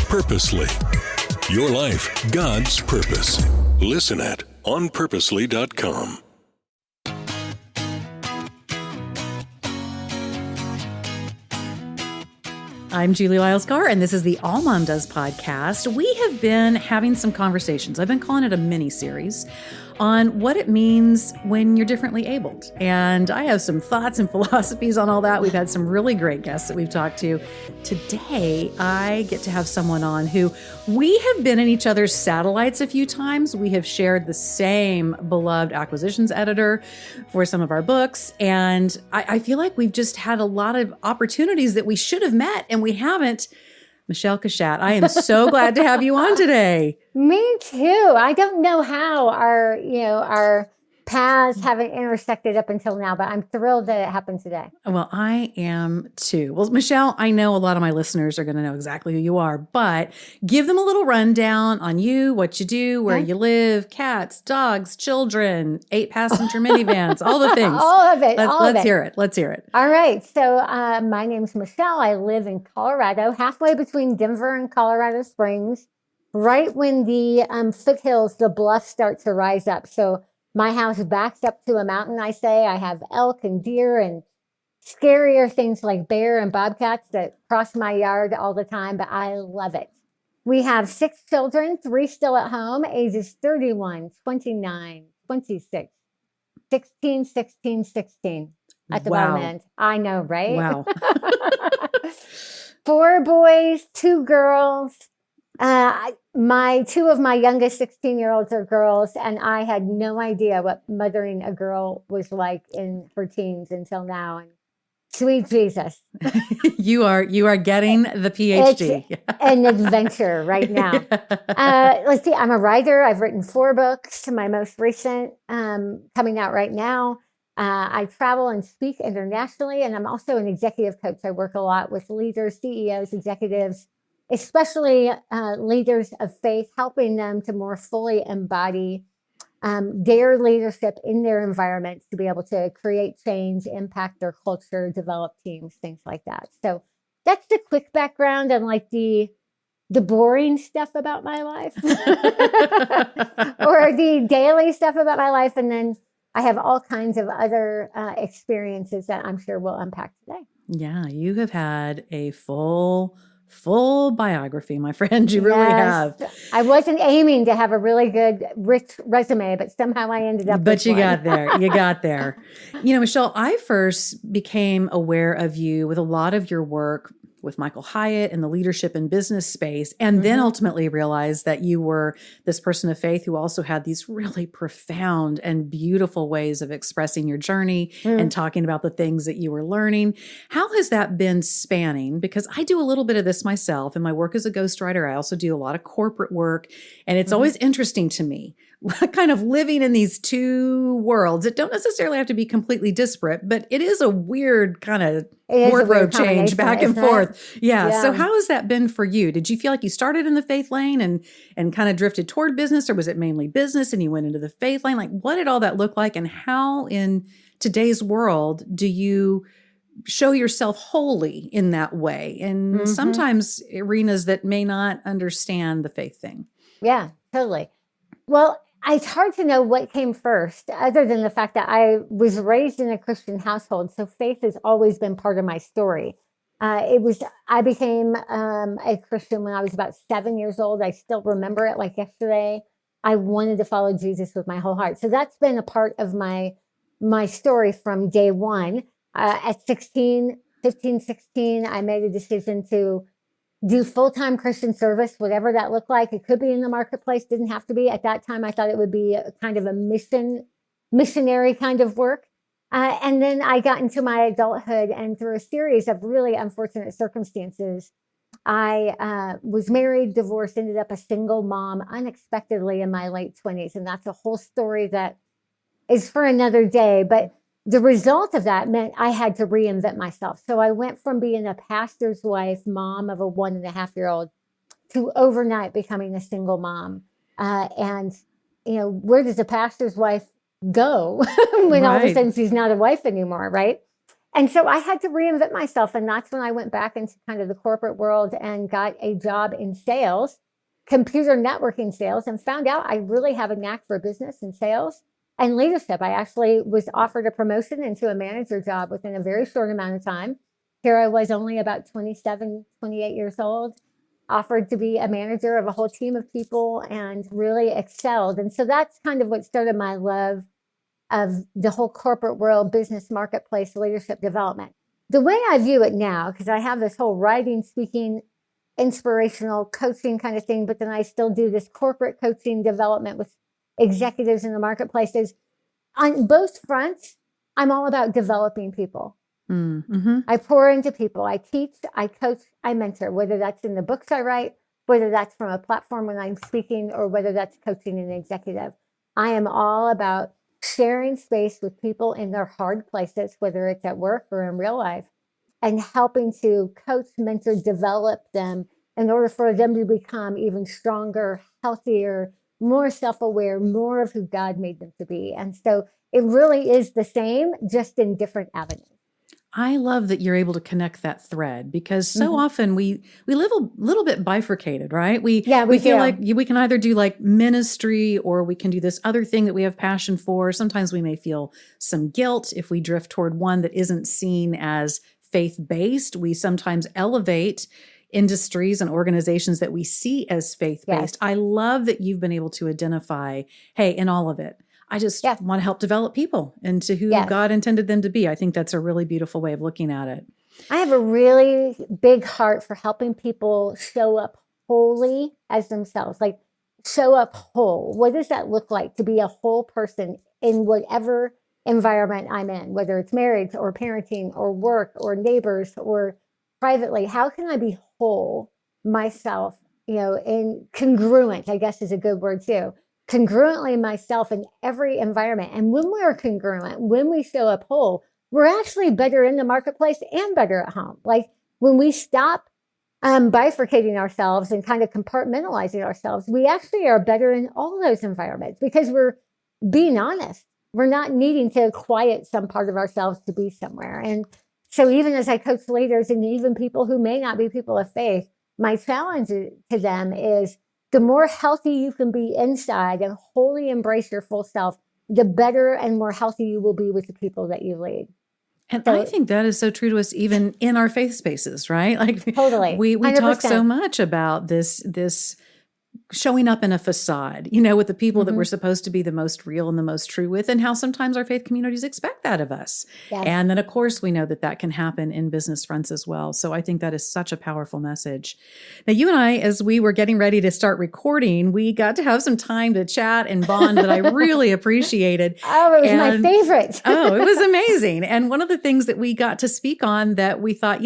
Purposely. Your life, God's purpose. Listen at onpurposely.com. I'm Julie Lyles Carr, and this is the AllMomDoes podcast. We have been having some conversations. I've been calling it a mini-series on what it means when you're differently abled. And I have some thoughts and philosophies on all that. We've had some really great guests that we've talked to. Today, I get to have someone on who we have been in each other's satellites a few times. We have shared the same beloved acquisitions editor for some of our books. And I feel like we've just had a lot of opportunities that we should have met and we haven't. Michele Cushatt, I am so glad to have you on today. Me too. I don't know how our paths haven't intersected up until now, but I'm thrilled that it happened today. Well, I am too. Well, Michele, I know a lot of my listeners are going to know exactly who you are, but give them a little rundown on you, what you do, where you live, cats, dogs, children, 8-passenger minivans, all the things. All of it. Let's hear it. Let's hear it. All right. So my name's Michele. I live in Colorado, halfway between Denver and Colorado Springs, right when the foothills, the bluffs start to rise up. So my house backs up to a mountain, I say. I have elk and deer and scarier things like bear and bobcats that cross my yard all the time, but I love it. We have 6 children, 3 still at home, ages 31, 29, 26, 16, 16, 16 at the moment. I know, right? Wow. 4 boys, 2 girls. Two of my youngest 16-year-olds are girls, and I had no idea what mothering a girl was like in her teens until now. And sweet Jesus, you are getting the PhD. It's an adventure right now. Let's see. I'm a writer. I've written 4 books. My most recent coming out right now. I travel and speak internationally, and I'm also an executive coach. I work a lot with leaders, CEOs, executives, especially leaders of faith, helping them to more fully embody their leadership in their environments to be able to create change, impact their culture, develop teams, things like that. So that's the quick background and like the boring stuff about my life or the daily stuff about my life. And then I have all kinds of other experiences that I'm sure we'll unpack today. Yeah, you have had a full biography, my friend. You really have. I wasn't aiming to have a really good, rich resume, but somehow I ended up. But you got there. You got there. You know, Michele, I first became aware of you with a lot of your work with Michael Hyatt in the leadership and business space, and then ultimately realized that you were this person of faith who also had these really profound and beautiful ways of expressing your journey and talking about the things that you were learning. How has that been spanning? Because I do a little bit of this myself in my work as a ghostwriter. I also do a lot of corporate work, and it's always interesting to me kind of living in these 2 worlds that don't necessarily have to be completely disparate, but it is a weird kind of wardrobe change back and forth. Yeah. So how has that been for you? Did you feel like you started in the faith lane and kind of drifted toward business, or was it mainly business and you went into the faith lane? Like, what did all that look like, and how in today's world do you show yourself wholly in that way? And sometimes arenas that may not understand the faith thing. Yeah, totally. Well, it's hard to know what came first, other than the fact that I was raised in a Christian household. So faith has always been part of my story. I became a Christian when I was about 7 years old. I still remember it like yesterday. I wanted to follow Jesus with my whole heart. So that's been a part of my story from day one. At 16, I made a decision to do full-time Christian service, whatever that looked like. It could be in the marketplace, didn't have to be. At that time, I thought it would be a kind of a missionary kind of work. And then I got into my adulthood, and through a series of really unfortunate circumstances, I was married, divorced, ended up a single mom unexpectedly in my late 20s. And that's a whole story that is for another day. But the result of that meant I had to reinvent myself. So I went from being a pastor's wife, mom of a 1.5-year-old, to overnight becoming a single mom. And, where does a pastor's wife go when all of a sudden she's not a wife anymore, right? And so I had to reinvent myself. And that's when I went back into kind of the corporate world and got a job in sales, computer networking sales, and found out I really have a knack for business and sales and leadership. I actually was offered a promotion into a manager job within a very short amount of time. Here I was only about 27, 28 years old, offered to be a manager of a whole team of people and really excelled. And so that's kind of what started my love of the whole corporate world, business, marketplace, leadership development. The way I view it now, because I have this whole writing, speaking, inspirational coaching kind of thing, but then I still do this corporate coaching development with executives in the marketplace, is on both fronts, I'm all about developing people. Mm-hmm. I pour into people. I teach, I coach, I mentor, whether that's in the books I write, whether that's from a platform when I'm speaking, or whether that's coaching an executive. I am all about sharing space with people in their hard places, whether it's at work or in real life, and helping to coach, mentor, develop them in order for them to become even stronger, healthier, more self-aware, more of who God made them to be. And so it really is the same, just in different avenues. I love that you're able to connect that thread, because so often we live a little bit bifurcated, right? We feel like we can either do like ministry, or we can do this other thing that we have passion for. Sometimes we may feel some guilt if we drift toward one that isn't seen as faith-based. We sometimes elevate industries and organizations that we see as faith-based. Yes. I love that you've been able to identify, hey, in all of it, I just want to help develop people into who God intended them to be. I think that's a really beautiful way of looking at it. I have a really big heart for helping people show up wholly as themselves, like show up whole. What does that look like to be a whole person in whatever environment I'm in, whether it's marriage or parenting or work or neighbors or privately? How can I be whole myself, and congruent, I guess is a good word too. Congruently myself in every environment. And when we're congruent, when we show up whole, we're actually better in the marketplace and better at home. Like when we stop bifurcating ourselves and kind of compartmentalizing ourselves, we actually are better in all those environments because we're being honest. We're not needing to quiet some part of ourselves to be somewhere. And so even as I coach leaders and even people who may not be people of faith, my challenge to them is the more healthy you can be inside and wholly embrace your full self, the better and more healthy you will be with the people that you lead. And I think that is so true to us, even in our faith spaces, right? Like totally, we talk so much about this showing up in a facade, with the people that we're supposed to be the most real and the most true with, and how sometimes our faith communities expect that of us. Yes. And then, of course, we know that can happen in business fronts as well. So I think that is such a powerful message. Now, you and I, as we were getting ready to start recording, we got to have some time to chat and bond that I really appreciated. Oh, it was my favorite. Oh, it was amazing. And one of the things that we got to speak on that we thought,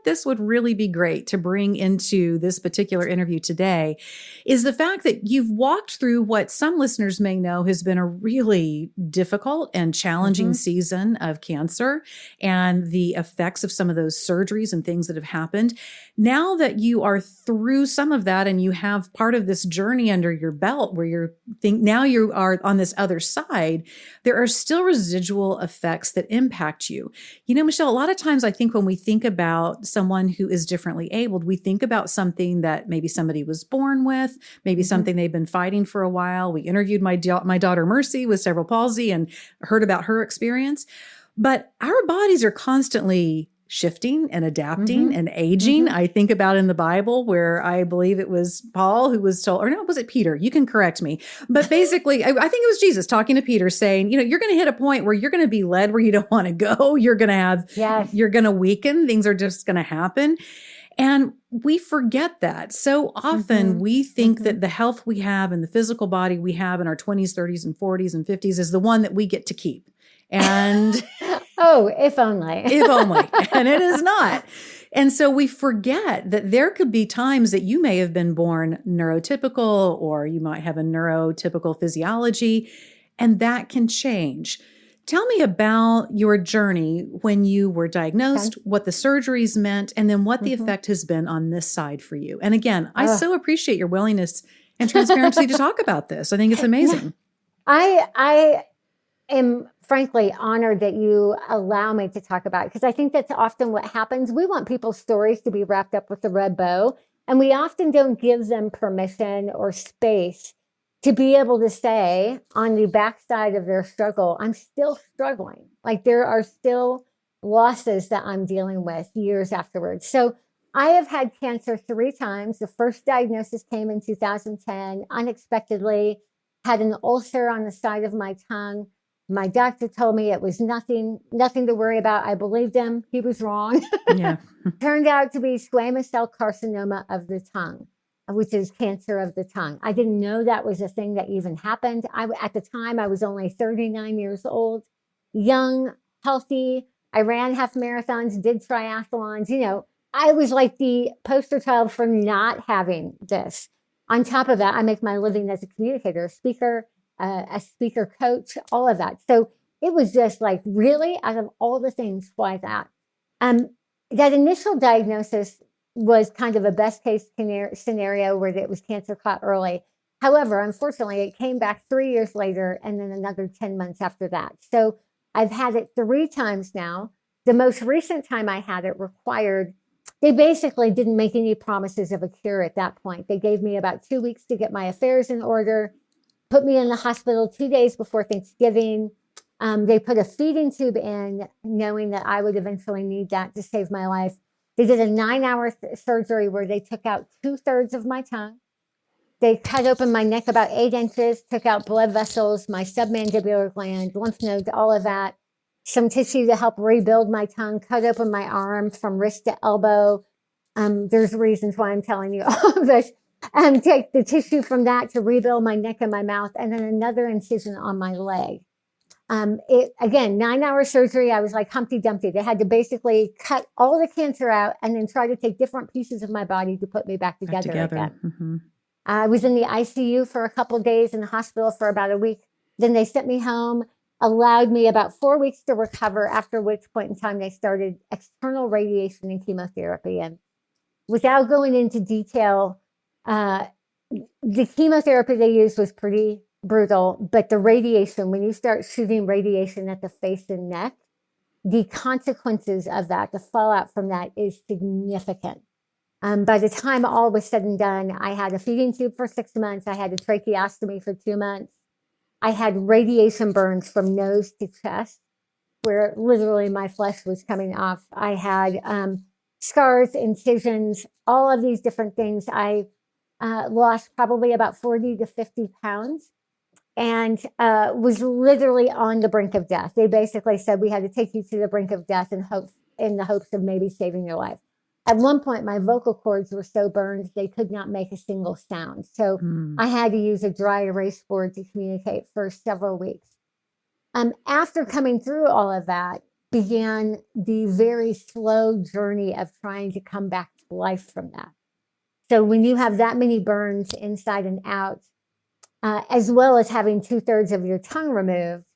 this would really be great to bring into this particular interview today is the fact that you've walked through what some listeners may know has been a really difficult and challenging season of cancer and the effects of some of those surgeries and things that have happened. Now that you are through some of that and you have part of this journey under your belt where now you are on this other side, there are still residual effects that impact you. Michele, a lot of times I think when we think about someone who is differently abled, we think about something that maybe somebody was born with, maybe something they've been fighting for a while. We interviewed my daughter Mercy with cerebral palsy and heard about her experience. But our bodies are constantly shifting and adapting and aging. I think about in the Bible where I believe it was Paul who was told, or no, was it Peter? You can correct me. But basically, I think it was Jesus talking to Peter saying, you're going to hit a point where you're going to be led where you don't want to go. You're going to you're going to weaken. Things are just going to happen. And we forget that. So often we think that the health we have and the physical body we have in our 20s, 30s, and 40s and 50s is the one that we get to keep. And oh, if only. If only. And it is not. And so we forget that there could be times that you may have been born neurotypical, or you might have a neurotypical physiology, and that can change. Tell me about your journey when you were diagnosed, what the surgeries meant, and then what the effect has been on this side for you. And again, I so appreciate your willingness and transparency to talk about this. I think it's amazing. I am frankly honored that you allow me to talk about it, because I think that's often what happens. We want people's stories to be wrapped up with a red bow, and we often don't give them permission or space to be able to say on the backside of their struggle, I'm still struggling. Like there are still losses that I'm dealing with years afterwards. So I have had cancer 3 times. The first diagnosis came in 2010, unexpectedly, had an ulcer on the side of my tongue. My doctor told me it was nothing to worry about. I believed him. He was wrong. Yeah. Turned out to be squamous cell carcinoma of the tongue, which is cancer of the tongue. I didn't know that was a thing that even happened. At the time, I was only 39 years old, young, healthy. I ran half marathons, did triathlons. You know, I was like the poster child for not having this. On top of that, I make my living as a communicator, a speaker coach, all of that. So it was just like, really, out of all the things, why that? That initial diagnosis was kind of a best case scenario where it was cancer caught early. However, unfortunately, it came back 3 years later and then another 10 months after that. So I've had it 3 times now. The most recent time I had it they basically didn't make any promises of a cure at that point. They gave me about 2 weeks to get my affairs in order, put me in the hospital 2 days before Thanksgiving. They put a feeding tube in, knowing that I would eventually need that to save my life. They did a 9-hour surgery where they took out 2/3 of my tongue. They cut open my neck about 8 inches, took out blood vessels, my submandibular gland, lymph nodes, all of that. Some tissue to help rebuild my tongue, cut open my arm from wrist to elbow. There's reasons why I'm telling you all of this. Take the tissue from that to rebuild my neck and my mouth, and then another incision on my leg. Again, 9-hour surgery. I was like Humpty Dumpty. They had to basically cut all the cancer out and then try to take different pieces of my body to put me back together. Again. Mm-hmm. I was in the ICU for a couple of days, in the hospital for about a week. Then they sent me home, allowed me about 4 weeks to recover, after which point in time they started external radiation and chemotherapy. And without going into detail, the chemotherapy they used was pretty brutal, but the radiation, when you start shooting radiation at the face and neck, the consequences of that, the fallout from that, is significant. By the time all was said and done, I had a feeding tube for 6 months. I had a tracheostomy for 2 months. I had radiation burns from nose to chest, where literally my flesh was coming off. I had scars, incisions, all of these different things. I lost probably about 40 to 50 pounds and was literally on the brink of death. They basically said, we had to take you to the brink of death in the hopes of maybe saving your life. At one point, my vocal cords were so burned, they could not make a single sound. So I had to use a dry erase board to communicate for several weeks. After coming through all of that, began the very slow journey of trying to come back to life from that. So when you have that many burns inside and out, as well as having 2/3 of your tongue removed,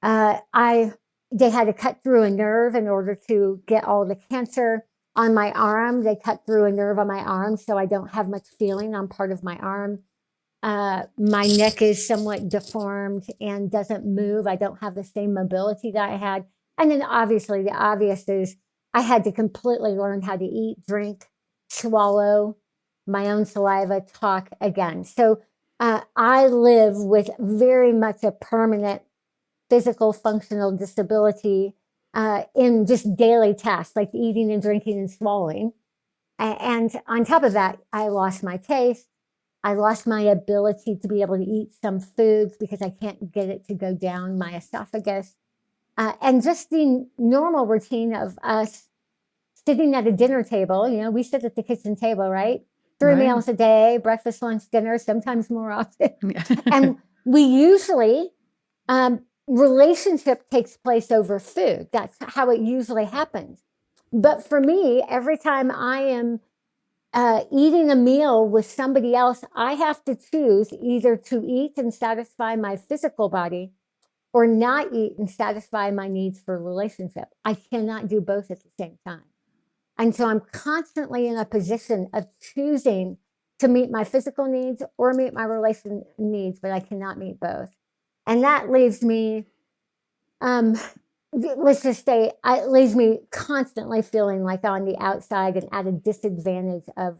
they had to cut through a nerve in order to get all the cancer. On my arm, they cut through a nerve on my arm, so I don't have much feeling on part of my arm. My neck is somewhat deformed and doesn't move. I don't have the same mobility that I had. And then obviously the obvious is I had to completely learn how to eat, drink, swallow my own saliva, talk again. So I live with very much a permanent physical functional disability in just daily tasks like eating and drinking and swallowing. And on top of that, I lost my taste. I lost my ability to be able to eat some foods because I can't get it to go down my esophagus. And just the normal routine of us sitting at a dinner table. You know, we sit at the kitchen table, right? 3 meals a day, breakfast, lunch, dinner, sometimes more often. And we usually, relationship takes place over food. That's how it usually happens. But for me, every time I am eating a meal with somebody else, I have to choose either to eat and satisfy my physical body or not eat and satisfy my needs for a relationship. I cannot do both at the same time. And so I'm constantly in a position of choosing to meet my physical needs or meet my relation needs, but I cannot meet both. And that leaves me um, let's just say it leaves me constantly feeling like on the outside and at a disadvantage of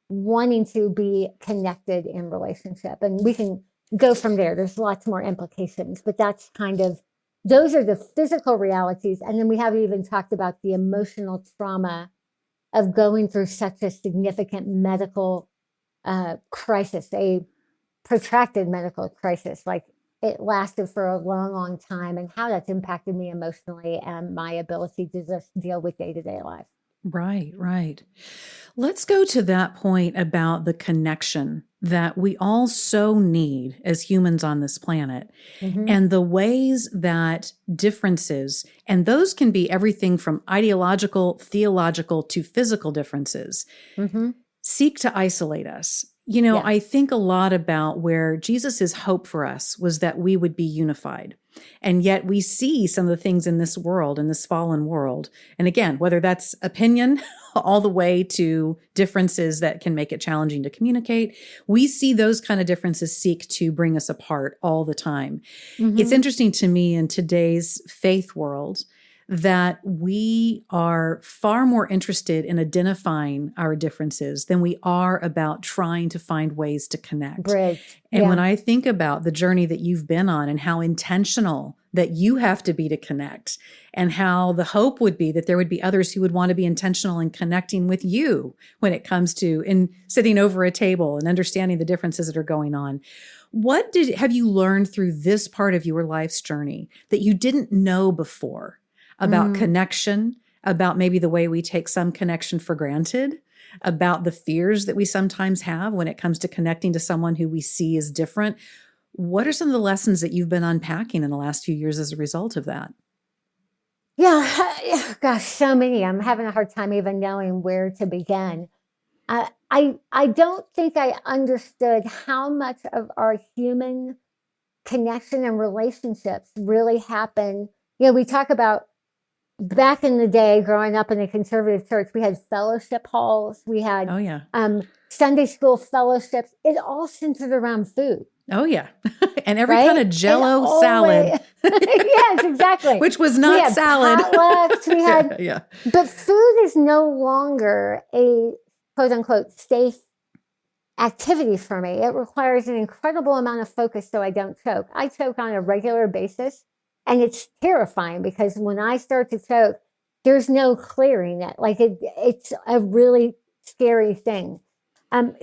wanting to be connected in relationship. And we can go from there. There's lots more implications, but that's kind of, those are the physical realities. And then we haven't even talked about the emotional trauma of going through such a significant medical crisis, a protracted medical crisis. Like, it lasted for a long, long time, and how that's impacted me emotionally and my ability to just deal with day-to-day life. Right, right. Let's go to that point about the connection that we all so need as humans on this planet, and the ways that differences, and those can be everything from ideological, theological to physical differences, seek to isolate us. You know, I think a lot about where Jesus's hope for us was that we would be unified. And yet we see some of the things in this world, in this fallen world. And again, whether that's opinion all the way to differences that can make it challenging to communicate, we see those kind of differences seek to bring us apart all the time. It's interesting to me in today's faith world that we are far more interested in identifying our differences than we are about trying to find ways to connect. Bridge. And when I think about the journey that you've been on and how intentional that you have to be to connect, and how the hope would be that there would be others who would want to be intentional in connecting with you when it comes to in sitting over a table and understanding the differences that are going on. What have you learned through this part of your life's journey that you didn't know before about connection, about maybe the way we take some connection for granted, about the fears that we sometimes have when it comes to connecting to someone who we see as different? What are some of the lessons that you've been unpacking in the last few years as a result of that? Yeah, gosh, so many. I'm having a hard time even knowing where to begin. I don't think I understood how much of our human connection and relationships really happen. You know, we talk about back in the day, growing up in a conservative church, we had fellowship halls. We had Sunday school fellowships. It all centered around food. Oh, yeah. And every kind of Jell-O salad. Yes, exactly. Which was not salad. Potlucks, we had, but food is no longer a quote unquote safe activity for me. It requires an incredible amount of focus so I don't choke. I choke on a regular basis. And it's terrifying because when I start to choke, there's no clearing it. Like it's a really scary thing.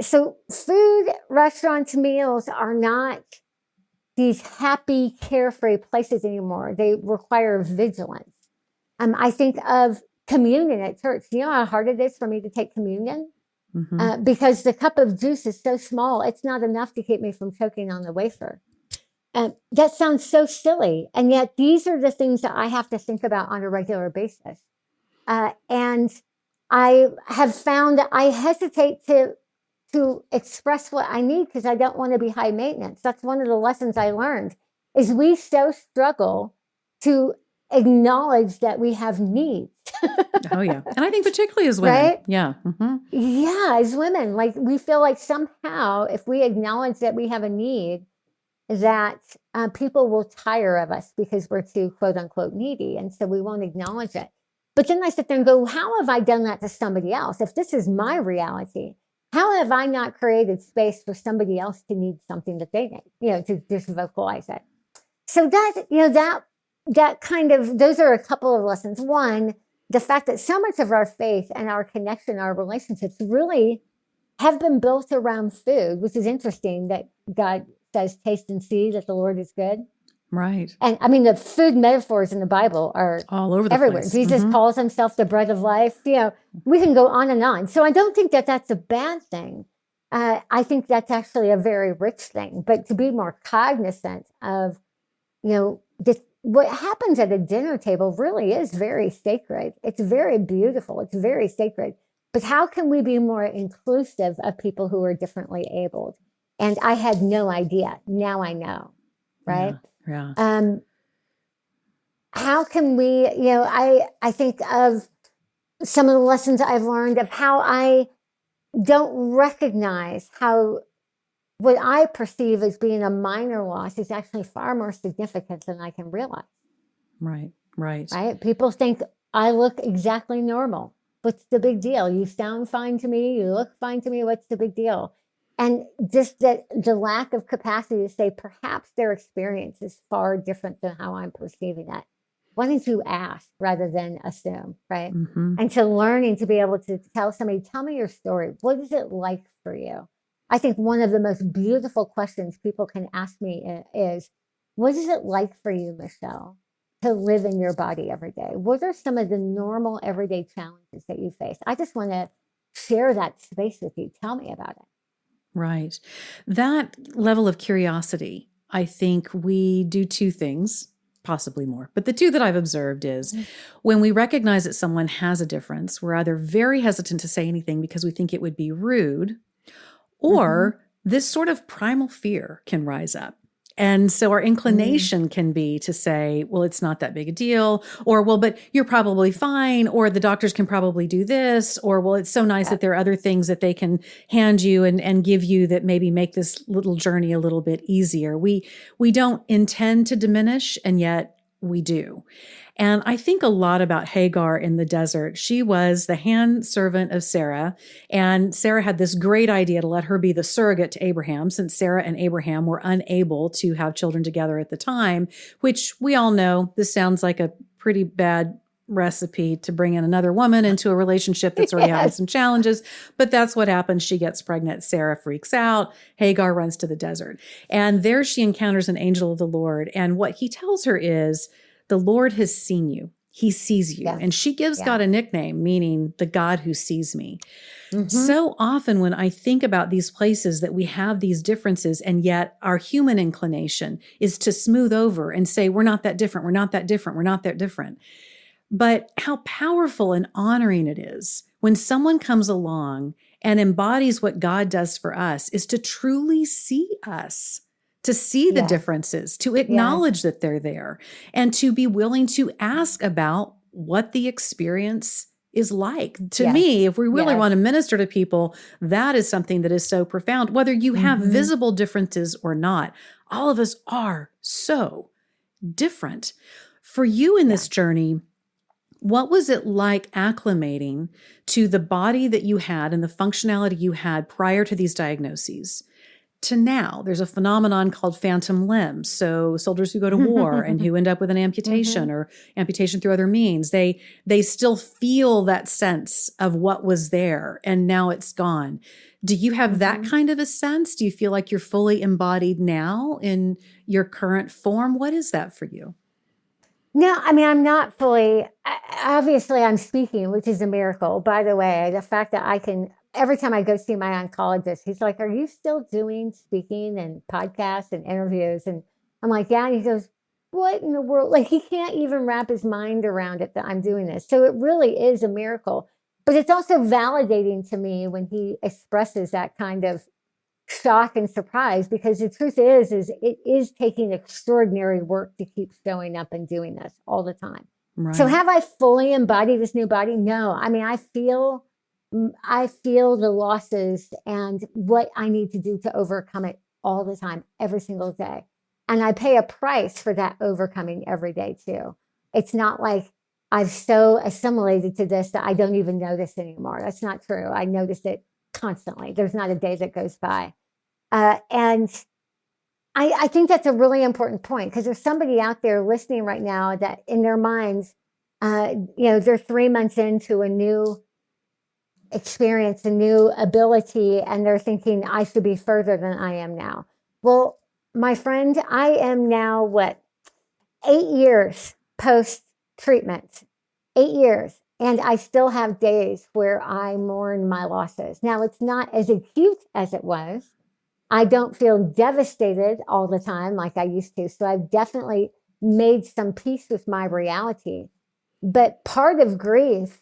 So food, restaurants, meals are not these happy, carefree places anymore. They require vigilance. I think of communion at church. You know how hard it is for me to take communion? Because the cup of juice is so small, it's not enough to keep me from choking on the wafer. That sounds so silly. And yet these are the things that I have to think about on a regular basis. And I have found that I hesitate to express what I need because I don't want to be high maintenance. That's one of the lessons I learned is we so struggle to acknowledge that we have needs. Oh, yeah. And I think particularly as women. Right? Yeah. Yeah, as women, like we feel like somehow if we acknowledge that we have a need, that people will tire of us because we're too quote unquote needy. And so we won't acknowledge it. But then I sit there and go, how have I done that to somebody else? If this is my reality, how have I not created space for somebody else to need something that they need, you know, to just vocalize it? So that, you know, that kind of, those are a couple of lessons. One, the fact that so much of our faith and our connection, our relationships really have been built around food, which is interesting that God says, taste and see that the Lord is good. Right. And I mean, the food metaphors in the Bible are all over the everywhere. place. Jesus calls himself the bread of life. You know, we can go on and on. So I don't think that that's a bad thing. I think that's actually a very rich thing. But to be more cognizant of, you know, what happens at a dinner table really is very sacred. It's very beautiful. It's very sacred. But how can we be more inclusive of people who are differently abled? And I had no idea. Now I know, right? Yeah. How can we, you know, I think of some of the lessons I've learned of how I don't recognize how what I perceive as being a minor loss is actually far more significant than I can realize. Right. Right. right? People think I look exactly normal. What's the big deal? You sound fine to me. You look fine to me. What's the big deal? And just that the lack of capacity to say perhaps their experience is far different than how I'm perceiving it. Why don't you ask rather than assume, right? Mm-hmm. And to learning to be able to tell somebody, tell me your story. What is it like for you? I think one of the most beautiful questions people can ask me is, what is it like for you, Michele, to live in your body every day? What are some of the normal everyday challenges that you face? I just want to share that space with you. Tell me about it. Right. That level of curiosity, I think we do two things, possibly more. But the two that I've observed is when we recognize that someone has a difference, we're either very hesitant to say anything because we think it would be rude, or this sort of primal fear can rise up. And so our inclination can be to say, well, it's not that big a deal, or, well, but you're probably fine, or the doctors can probably do this, or, well, it's so nice that there are other things that they can hand you and give you that maybe make this little journey a little bit easier. We don't intend to diminish, and yet we do. And I think a lot about Hagar in the desert. She was the hand servant of Sarah, and Sarah had this great idea to let her be the surrogate to Abraham, since Sarah and Abraham were unable to have children together at the time, which we all know this sounds like a pretty bad recipe to bring in another woman into a relationship that's already having some challenges. But that's what happens. She gets pregnant. Sarah freaks out. Hagar runs to the desert. And there she encounters an angel of the Lord. And what he tells her is, the Lord has seen you. He sees you. And she gives God a nickname, meaning the God who sees me. So often when I think about these places that we have these differences, and yet our human inclination is to smooth over and say, we're not that different. We're not that different. We're not that different. But how powerful and honoring it is when someone comes along and embodies what God does for us, is to truly see us, to see the differences, to acknowledge that they're there, and to be willing to ask about what the experience is like. To me, if we really want to minister to people, that is something that is so profound. Whether you have visible differences or not, all of us are so different. For you in this journey, what was it like acclimating to the body that you had and the functionality you had prior to these diagnoses to now? There's a phenomenon called phantom limbs. So soldiers who go to war and who end up with an amputation or amputation through other means, they still feel that sense of what was there and now it's gone. Do you have that kind of a sense? Do you feel like you're fully embodied now in your current form? What is that for you? No, I mean, I'm not fully, obviously I'm speaking, which is a miracle. By the way, the fact that I can, every time I go see my oncologist, he's like, are you still doing speaking and podcasts and interviews? And I'm like, yeah. And he goes, what in the world? Like, he can't even wrap his mind around it that I'm doing this. So it really is a miracle. But it's also validating to me when he expresses that kind of shock and surprise, because the truth is it is taking extraordinary work to keep showing up and doing this all the time. Right. So have I fully embodied this new body? No. I mean, I feel the losses and what I need to do to overcome it all the time, every single day. And I pay a price for that overcoming every day too. It's not like I've so assimilated to this that I don't even notice anymore. That's not true. I notice it constantly. There's not a day that goes by. And I think that's a really important point, because there's somebody out there listening right now that in their minds, they're 3 months into a new experience, a new ability, and they're thinking, I should be further than I am now. Well, my friend, I am now, 8 years post-treatment, 8 years. And I still have days where I mourn my losses. Now, it's not as acute as it was. I don't feel devastated all the time like I used to. So I've definitely made some peace with my reality. But part of grief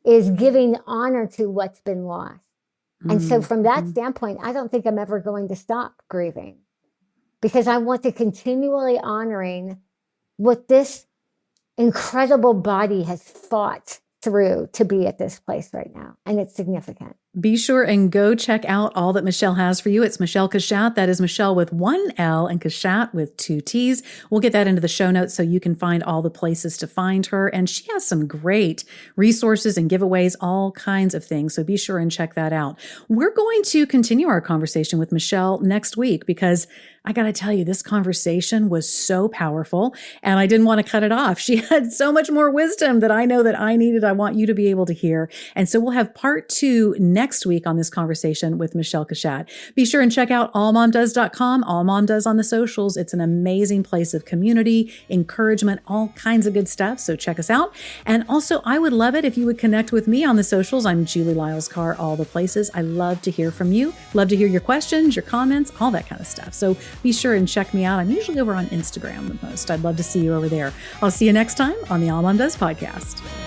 is giving honor to what's been lost. And so from that standpoint, I don't think I'm ever going to stop grieving, because I want to continually honoring what this incredible body has fought through to be at this place right now. And it's significant. Be sure and go check out all that Michele has for you. It's Michele Cushatt. That is Michele with one L and Cushatt with two T's. We'll get that into the show notes so you can find all the places to find her. And she has some great resources and giveaways, all kinds of things. So be sure and check that out. We're going to continue our conversation with Michele next week because I got to tell you, this conversation was so powerful and I didn't want to cut it off. She had so much more wisdom that I know that I needed. I want you to be able to hear. And so we'll have part 2 next week on this conversation with Michele Cushatt. Be sure and check out AllMomDoes.com, AllMomDoes on the socials. It's an amazing place of community, encouragement, all kinds of good stuff. So check us out. And also, I would love it if you would connect with me on the socials. I'm Julie Lyles Carr, all the places. I love to hear from you. Love to hear your questions, your comments, all that kind of stuff. So be sure and check me out. I'm usually over on Instagram the most. I'd love to see you over there. I'll see you next time on the AllMomDoes podcast.